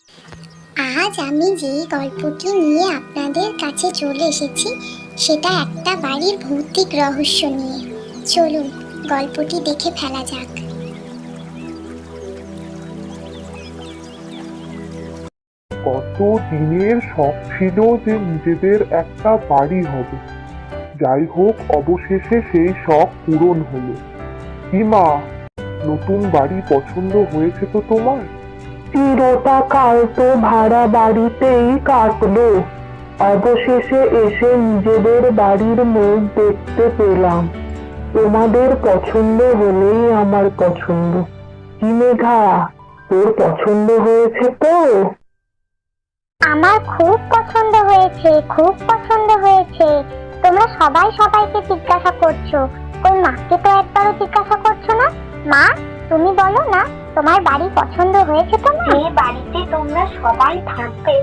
আজ আমি যে গল্পটি নিয়ে আপনাদের কাছে চলে এসেছি সেটা একটা বাড়ির ভৌতিক রহস্য নিয়ে। চলুন গল্পটি দেখে ফেলা যাক। কত দিনের শখ ছিল যে নিজেদের একটা বাড়ি হবে। যাই হোক, অবশেষে সেই শখ পূরণ হলো। কি মা, নতুন বাড়ি পছন্দ হয়েছে তো তোমার? চিরটা কাল তো ভাড়া বাড়িতেই কাটলো, অবশেষে এসে নিজেদের বাড়ির মুখ দেখতে পেলাম। তোমাদের পছন্দ হলেই আমার পছন্দ। কি মেঘা, তোর পছন্দ হয়েছে তো? আমার খুব পছন্দ হয়েছে, খুব পছন্দ হয়েছে। তোমরা সবাই সবাইকে জিজ্ঞাসা করছো, ওই মাকে তো একবারও জিজ্ঞাসা করছো না। মা, তুমি বলো না তোমার বাড়ি পছন্দ হয়েছে তো? যে বাড়িতে তোমরা সবাই থাকবে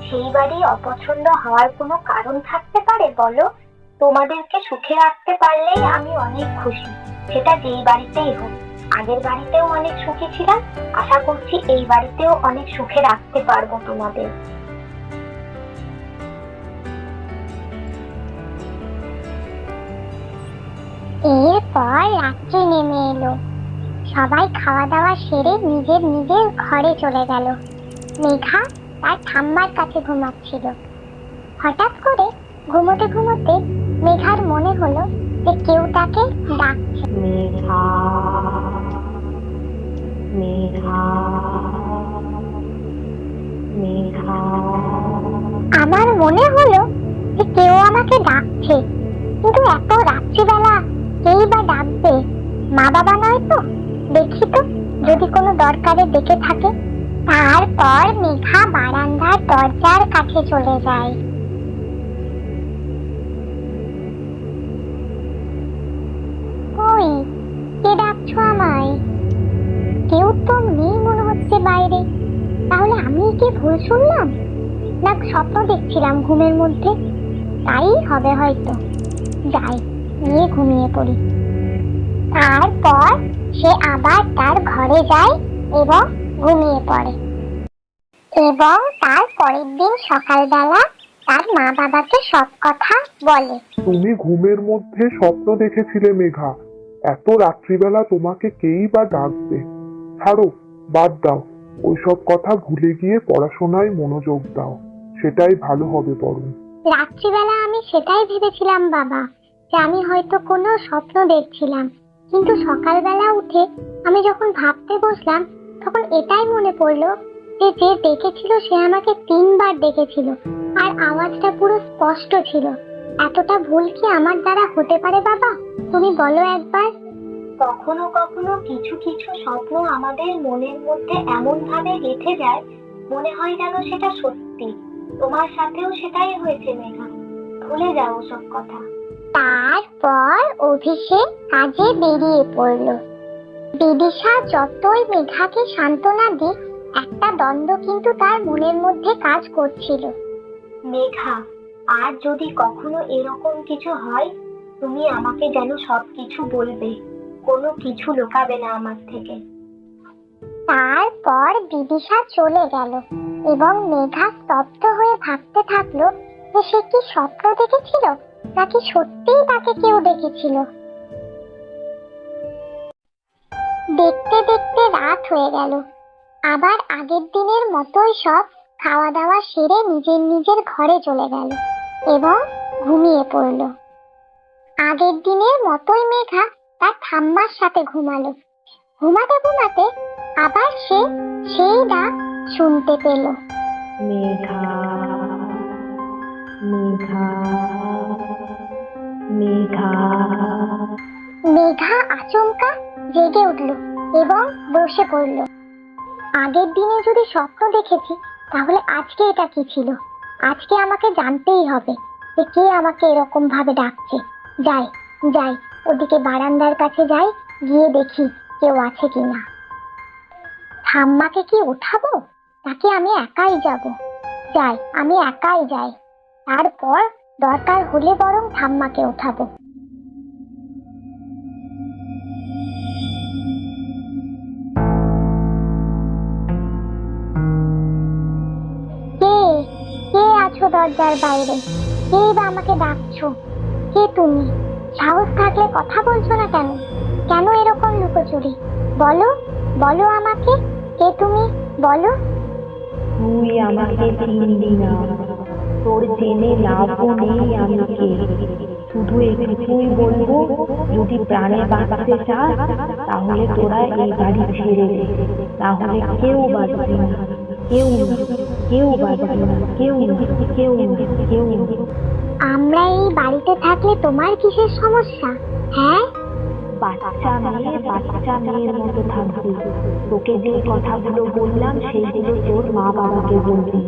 সেই বাড়ি অপছন্দ হওয়ার কোনো কারণ থাকতে পারে বলো? তোমাদেরকে সুখে রাখতে পারলেই আমি অনেক খুশি, সেটা যেই বাড়িতেই হোক। আগের বাড়িতেও অনেক সুখী ছিলাম, আশা করছি এই বাড়িতেও অনেক সুখে রাখতে পারবো তোমাদের। এরপর রাত্রি নেমে এলো। সবাই খাওয়া দাওয়া সেরে নিজের নিজের ঘরে চলে গেল। মেঘা তার ঠাম্মার কাছে ঘুমাচ্ছিল। হঠাৎ করে ঘুমোতে ঘুমোতে মেঘার মনে হলো যে কেউ তাকে ডাকছে। মেঘা, মেঘা, মেঘা। আমার মনে হলো যে কেউ আমাকে ডাকছে, কিন্তু এত রাত্রিবেলা কেই বা ডাকবে? মা বাবা নয় তো? দেখি তো, যদি কোনো দরকারে ডেকে থাকে। তারপর মেঘা বারান্দার দরজার কাছে চলে যায়। ওই, কে ডাকছো আমায়? কেউ তো নেই মনে হচ্ছে বাইরে। তাহলে আমি কি ভুল শুনলাম, না স্বপ্ন দেখছিলাম ঘুমের মধ্যে? তাই হবে হয়তো। যাই, নিয়ে ঘুমিয়ে পড়ি। তারপর সে আবার তার ঘরে যায় এবং ঘুমিয়ে পড়ে। এবং তার পরের দিন সকালবেলা তার মা বাবাকে সব কথা বলে। তুমি ঘুমের মধ্যে স্বপ্ন দেখেছিলে মেঘা? এত রাত্রিবেলা তোমাকে কেই বা ডাকবে? ছাড়ো, বাদ দাও। ওইসব কথা ভুলে গিয়ে পড়াশোনায় মনোযোগ দাও, সেটাই ভালো হবে বরং। রাত্রিবেলা আমি সেটাই ভেবেছিলাম বাবা, যে আমি হয়তো কোনো স্বপ্ন দেখছিলাম। কিন্তু সকালবেলা উঠে আমি যখন ভাবতে বসলাম, তখন এটাই মনে পড়লো যে যে ডেকেছিল সে আমাকে 3বার ডেকেছিল, আর আওয়াজটা পুরো স্পষ্ট ছিল। এতটা ভুল কি আমার দ্বারা হতে পারে বাবা? তুমি বলো একবার। কখনো কখনো কিছু কিছু স্বপ্ন আমাদের মনের মধ্যে এমন ভাবে গেঁথে যায়, মনে হয় যেন সেটা সত্যি। তোমার সাথেও সেটাই হয়েছে মেঘা, ভুলে যাও সব কথা। তারপর অভিষেক কাজে বেরিয়ে পড়ল। বিদিশা যতই মেঘাকে সান্ত্বনা দিক, একটা দ্বন্দ্ব কিন্তু তার মনের মধ্যে কাজ করছিল। মেঘা, আর যদি কখনো এরকম কিছু হয়, তুমি আমাকে যেন সবকিছু বলবে, কোনো কিছু লুকাবে না আমার থেকে। তারপর বিদিশা চলে গেল এবং মেঘা স্তব্ধ হয়ে ভাবতে থাকলো যে সে কি স্বপ্ন দেখেছিল, নাকি সত্যিই তাকে কেউ দেখেছিল। দেখতে দেখতে রাত হয়ে গেল। আবার আগের দিনের মতোই সব খাওয়া দাওয়া সেরে নিজের নিজের ঘরে চলে গেল এবং ঘুমিয়ে পড়ল। আগের দিনের মতোই মেঘা তার ঠাম্মার সাথে ঘুমালো। ঘুমাতে ঘুমাতে আবার সে সেই ডাক শুনতে পেল। মেঘা, মেঘা, মেঘা। মেঘা আচমকা জেগে উঠল এবং বসে পড়ল। আগের দিনে যদি স্বপ্ন দেখেছি, তাহলে আজকে এটা কি ছিল? আজকে আমাকে জানতেই হবে যে কে আমাকে এরকম ভাবে ডাকছে। যাই যাই, ওদিকে বারান্দার কাছে যাই, গিয়ে দেখি কেউ আছে কিনা। ঠাম্মাকে কি উঠাবো, নাকি আমি একাই যাব? যাই, আমি একাই যাই। তারপর দরকার হলে বরং ঠাম্মাকে উঠাবো। দরজার বাইরে? কেই বা আমাকে ডাকছো? কে তুমি? সাহস থাকলে কথা বলছো না কেন? কেন এরকম লুকোচুরি? বলো, বলো আমাকে, কে তুমি? বলো। তুই আমাকে চিনবি না, তোর জেনে লাভও নেই আমি কে। শুধু এটুকুই বলবো, যদি প্রাণে বাঁচতে চাস তাহলে তোরা এই বাড়ি ছেড়ে দে, তাহলে কেউ বাঁচবে না, কেউ না, কেউ বাঁচবে না, কেউ না, কেউ না, কেউ না। আমরা এই বাড়িতে থাকলে তোমার কিসের সমস্যা? হ্যাঁ, বাচ্চা মেয়ের মতো থাকবি। তোকে যে কথাগুলো বললাম সেইগুলো তোর মা বাবাকে বলবি,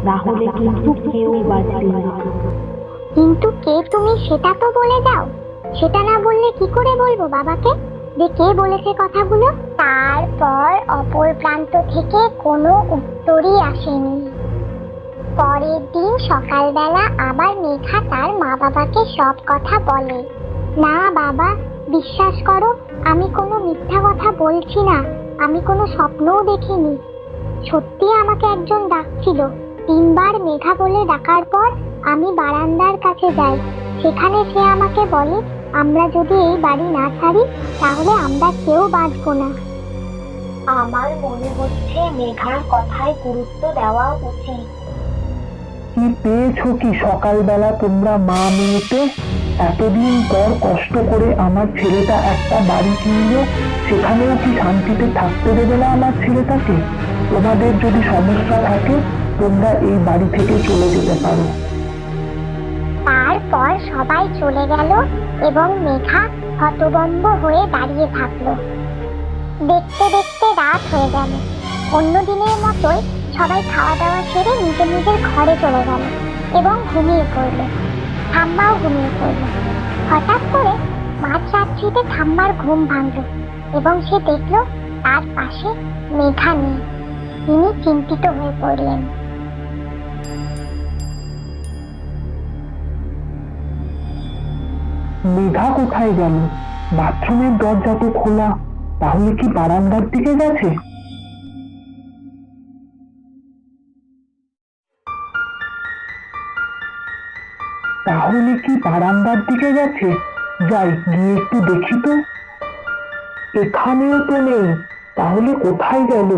না হলে কিন্তু কেউ বাঁচবে না। কিন্তু কে তুমি সেটা তো বলে দাও। সেটা না বললে কি করে বলবো বাবাকে যে কে বলেছে কথাগুলো? তারপর অপর প্রান্ত থেকে কোনো উত্তরই আসেনি। পরের দিন সকালবেলা আবার মেঘা তার মা বাবাকে সব কথা বলে। না বাবা, বিশ্বাস করো, আমি কোনো মিথ্যা কথা বলছি না। আমি কোনো স্বপ্নও দেখিনি। সত্যি আমাকে একজন ডাকছিল। 3 বার মেঘা বলে ডাকার পর আমি বারান্দার কাছে যাই। সেখানে সে আমাকে বলে, আমরা যদি এই বাড়ি না ছাড়ি তাহলে আমরা কেউ বাঁচবো না। আমার মনে হচ্ছে মেঘার কথায় গুরুত্ব দেওয়া উচিত। কি পেয়েছো কি সকালবেলা তোমরা মা মেয়েতে? এতদিন পর কষ্ট করে আমার ছেলেটা একটা বাড়ি কিনলো, সেখানেও কি শান্তিতে থাকতে দেবে না আমার ছেলেটাকে? তোমাদের যদি সমস্যা থাকে তোমরা এই বাড়ি থেকে চলে যেতে পারো। তারপর সবাই চলে গেল এবং মেঘা হতভম্ব হয়ে দাঁড়িয়ে থাকলো। দেখতে দেখতে রাত হয়ে গেল। অন্য দিনের মতোই সবাই খাওয়া দাওয়া সেরে নিজের নিজের ঘরে চলে গেল এবং ঘুমিয়ে পড়ল। ঠাম্মাও ঘুমিয়ে পড়ল। হঠাৎ করে মাঝরাত্রিতে ঠাম্মার ঘুম ভাঙল এবং সে দেখল তার পাশে মেঘা নেই। তিনি চিন্তিত হয়ে পড়লেন। মেঘা কোথায় গেল? বাথরুমের দরজা তো খোলা, তাহলে কি বারান্দার দিকে গেছে? তাহলে কি বারান্দার দিকে গেছে? যাই গিয়ে একটু দেখি তো। এখানেও তো নেই, তাহলে কোথায় গেল?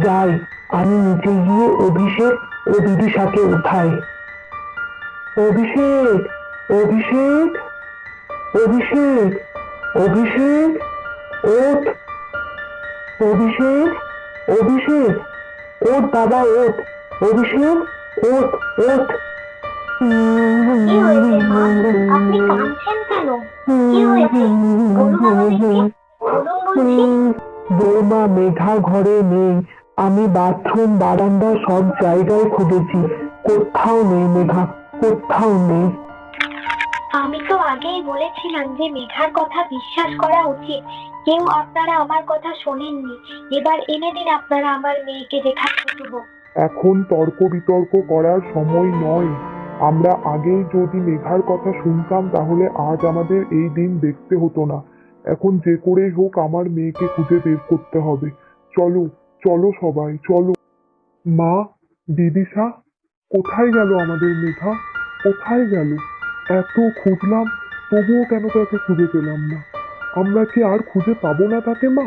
যাই আমি নিচে গিয়ে অভিষেক ও বিদিশাকে উঠাই। অভিষেক, অভিষেক, অভিষেক, অভিষেক, ওঠ। অভিষেক, অভিষেক, ওঠ বাবা, ওঠ। অভিষেক, ওঠ, ওঠ। কি হয়েছে মা? আপনি কাঁদছেন কেন? কি হয়েছে? বলুন আমাদেরকে, বলুন বলছি। বৌমা, মেঘা ঘরে নেই। আমি বাথরুম, বারান্দা সব জায়গায় খুঁজেছি, কোথাও নেই মেঘা, কোথাও নেই। আমি তো আগেই বলেছিলাম যে মেঘার কথা বিশ্বাস করা উচিত। কেউ আপনারা আমার কথা শোনেননি। এবার এনে দিন আপনারা আমার মেয়েকে, যেখানে খুশি হোক। এখন তর্ক বিতর্ক করার সময় নয়। আমরা আগেই যদি মেঘার কথা শুনতাম তাহলে আজ আমাদের এই দিন দেখতে হতো না। এখন যে করেই হোক আমার মেয়েকে খুঁজে বের করতে হবে। চলো, চলো সবাই, চলো। মা, বিদিশা, কোথায় গেল আমাদের মেঘা? কোথায় গেল? এত খুঁজলাম, তবুও কেন তাকে খুঁজে পেলাম না? আমরা কি আর খুঁজে পাবো না তাকে? মা,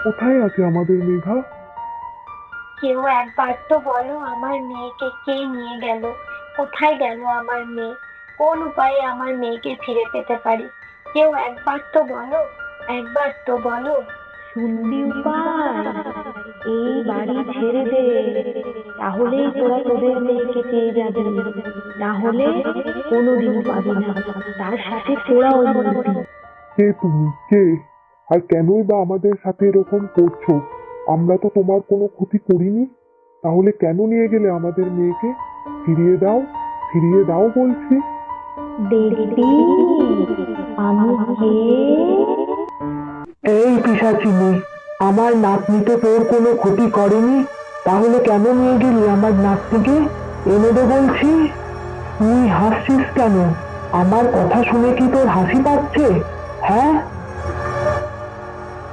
কোথায় আছে আমাদের মেঘা? কেউ একবার তো বলো আমার মেয়েকে কে নিয়ে গেল? কোথায় গেল আমার মেয়ে? কোন উপায়ে আমার মেয়েকে ফিরে পেতে পারি? কেউ একবার তো বলো, একবার তো বলো। শুনবি উপায়? এই বাড়ি ছেড়ে দে, তাহলেই তোরা তোদের মেয়েকে পেয়ে যাবি, না হলে কোনোদিন পাবি না। তার সাথে তোরাও মরবি। কে তুমি? কে? আর কেনই বা আমাদের সাথে এরকম করছো? আমরা তো তোমার কোনো ক্ষতি করিনি। তাহলে কেন নিয়ে গেলে আমাদের মেয়েকে? ফিরিয়ে দাও, ফিরিয়ে দাও বলছি। দেখবি আমি কে। এই পিশাচিনি, আমার নাতনি তো তোর কোনো ক্ষতি করেনি, তাহলে কেন নিয়ে গেলি আমার নাতনিকে? এনে দে বলছি। তুই হাসছিস কেন? আমার কথা শুনে কি তোর হাসি পাচ্ছে? হ্যাঁ,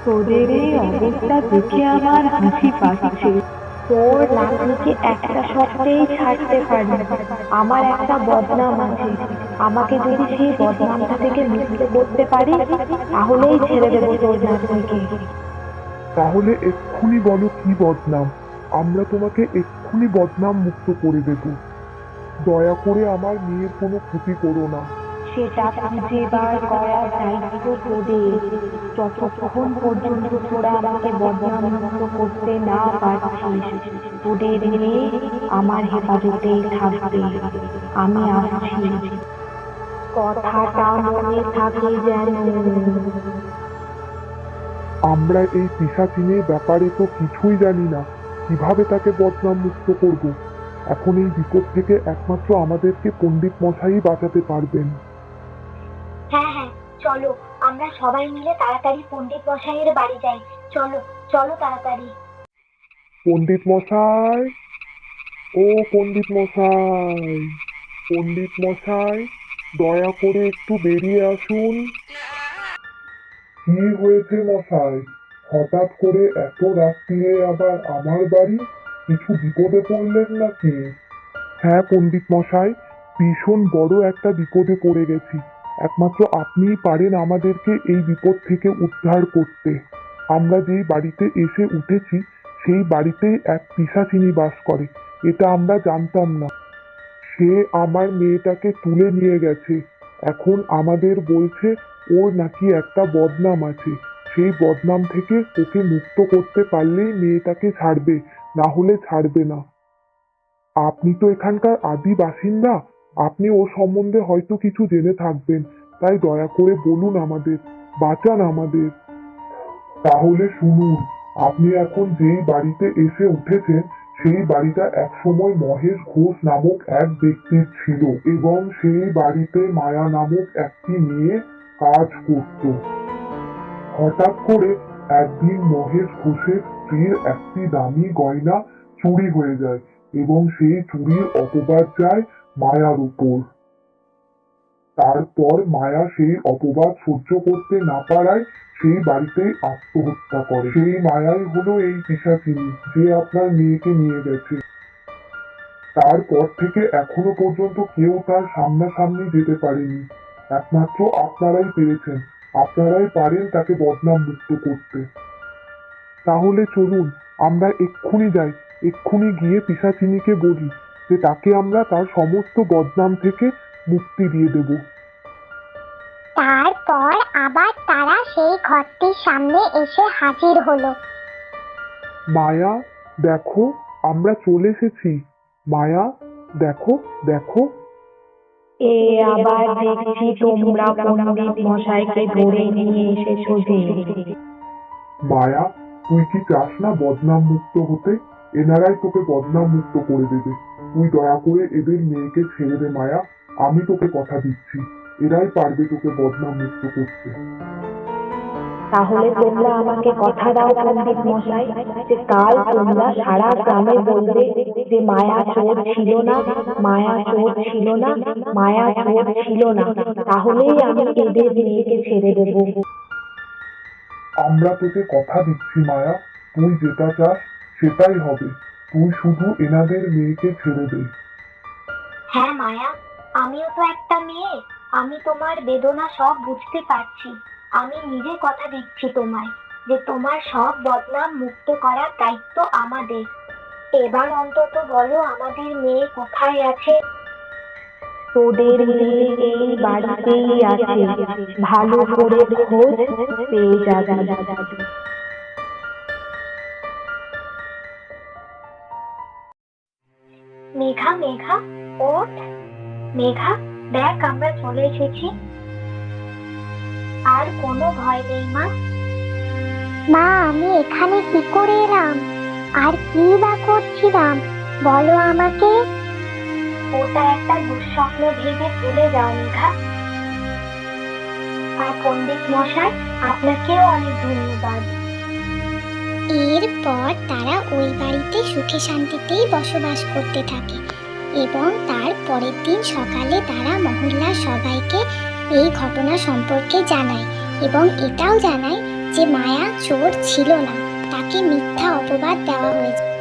তোদের এই অবস্থা দেখে আমার হাসি পাচ্ছে। তোর নাতনিকে একটা শর্তেই ছাড়তে পারি, আমার একটা বদনাম আছে, আমাকে যদি সেই বদনামটা থেকে মুক্ত করতে পারি তাহলেই ছেড়ে দেবো তোর নাতনিকে। তাহলে এক্ষুনি বলো কি বদনাম, আমরা তোমাকে এক্ষুনি বদনাম মুক্ত করে দেব। দয়া করে আমার মেয়ের কোনো ক্ষতি করো না। সেটা খুঁজে বার করার দায়িত্ব তোদের। যতক্ষণ পর্যন্ত তোরা আমাকে বদনাম মুক্ত করতে না পারছিস, তোদের মেয়ে আমার হেফাজতেই থাকবে। আমি আসছি, কথাটা মনে থাকে যেন। আমরা এই পিশাচিনের ব্যাপারে তো কিছুই জানি না, কিভাবে তাকে বদনাম মুক্ত করব। এখন এই বিপদ থেকে একমাত্র আমাদেরকে পণ্ডিত মশাই বাঁচাতে পারবেন। হ্যাঁ হ্যাঁ, চলো আমরা সবাই মিলে তাড়াতাড়ি পণ্ডিত মশাইয়ের বাড়ি যাই। চলো চলো তাড়াতাড়ি। পণ্ডিত মশাই, ও পণ্ডিত মশাই, পণ্ডিত মশাই, দয়া করে একটু বেরিয়ে আসুন। কি হয়েছে মশাই, হঠাৎ করে এত রাত্রিরে আবার আমার বাড়ি? কিছু বিপদে পড়লেন নাকি? হ্যাঁ পণ্ডিত মশাই, ভীষণ বড় একটা বিপদে পড়ে গেছি। একমাত্র আপনিই পারেন আমাদেরকে এই বিপদ থেকে উদ্ধার করতে। আমরা যেই বাড়িতে এসে উঠেছি সেই বাড়িতেই এক পিশাচিনী বাস করে, এটা আমরা জানতাম না। সে আমার মেয়েটাকে তুলে নিয়ে গেছে। এখন আমাদের বলছে ওর নাকি একটা বদনাম আছে, সেই বদনাম থেকে ওকে মুক্ত করতে পারলেই মেয়েটাকে ছাড়বে, না হলে ছাড়বে না। আপনি তো এখানকার আদি বাসিন্দা, আপনি ও সম্বন্ধে হয়তো কিছু জেনে থাকবেন, তাই দয়া করে বলুন আমাদের, বাঁচান আমাদের। তাহলে শুনুন, আপনি এখন যেই বাড়িতে এসে উঠেছেন সেই বাড়িটা একসময় মহেশ ঘোষ নামক এক ব্যক্তির ছিল, এবং সেই বাড়িতে মায়া নামক একটি মেয়ে কাজ করত। হঠাৎ করে একদিন মহেশ ঘোষের স্ত্রীর একটি দামি গয়না চুরি হয়ে যায়, এবং সেই চুরির অপবাদ যায় মায়ার উপর। তারপর মায়া সেই অপবাদ সহ্য করতে না পারায় সেই বাড়িতেই আত্মহত্যা করে। সেই মায়াই হলো এই পিশাচিনী যে আপনার মেয়েকে নিয়ে গেছে। তারপর থেকে এখনো পর্যন্ত কেউ তার সামনাসামনি যেতে পারেনি, একমাত্র আপনারাই পেরেছেন। আপনারাই পারেন তাকে বদনাম মুক্ত করতে। তাহলে চলুন আমরা এক্ষুনি যাই, এক্ষুনি গিয়ে পিশাচিনীকে বলি যে তাকে আমরা তার সমস্ত বদনাম থেকে মুক্তি দিয়ে দেব। তারপর আবার তারা সেই ঘরটির সামনে এসে হাজির হলো। মায়া দেখো, আমরা চলে এসেছি। মায়া দেখো দেখো। এ আবার দেখছি তোমরা পণ্ডিত মশাইকে ধরে নিয়ে এসেছো যে। মায়া, তুই কি চাস না বদনাম মুক্ত হতে? এনারাই তোকে বদনাম মুক্ত করে দেবে। তুই দয়া করে এদের মেয়েকে ছেড়ে দে মায়া, আমি তোকে কথা দিচ্ছি, এরাই পারবে তোকে বদনাম মুক্ত করতে। তাহলে তোমরা আমাকে কথা দাও পণ্ডিত মশাই, যে কাল তোমরা সারা গ্রামে বলবে যে মায়া চোর ছিল না, মায়া চোর ছিল না, মায়া চোর ছিল না, তাহলেই আমি এদের মেয়েকে ছেড়ে দেব। আমরা তোকে কথা দিচ্ছি মায়া, তুই যেটা চাস সেটাই হবে। তুই শুধু এনাদের মেয়েকে ছেড়ে দে। হ্যাঁ মায়া, আমিও তো একটা মেয়ে, আমি তোমার বেদনা সব বুঝতে পারছি। আমি নিজে কথা দিচ্ছি তোমায় যে তোমার সব বদনাম মুক্ত করার দায়িত্ব আমাদের। এবার অন্তত বলো আমাদের মেয়ে কোথায় আছে? তোদের মেয়ে এই বাড়িতেই আছে, ভালো করে খোঁজ পেয়ে যাবি। মেঘা, মেঘা ওঠ। মেঘা দেখ, আমরা চলে এসেছি। আর কোনো ভয় নেই মা। মা, আমি এখানে কি করে এলাম আর কি বা করছিলাম বলো আমাকে। ওটা একটা দুঃস্বপ্ন ভেবে ভুলে যাও মেঘা। আর পণ্ডিত মশাই, আপনাকেও অনেক ধন্যবাদ। এরপর তারা ওই বাড়িতে সুখে শান্তিতেই বসবাস করতে থাকে, এবং তার পরের দিন সকালে তারা মহল্লার সবাইকে এই ঘটনা সম্পর্কে জানায়, এবং এটাও জানায় যে মায়া চোর ছিল না, তাকে মিথ্যা অপবাদ দেওয়া হয়েছে।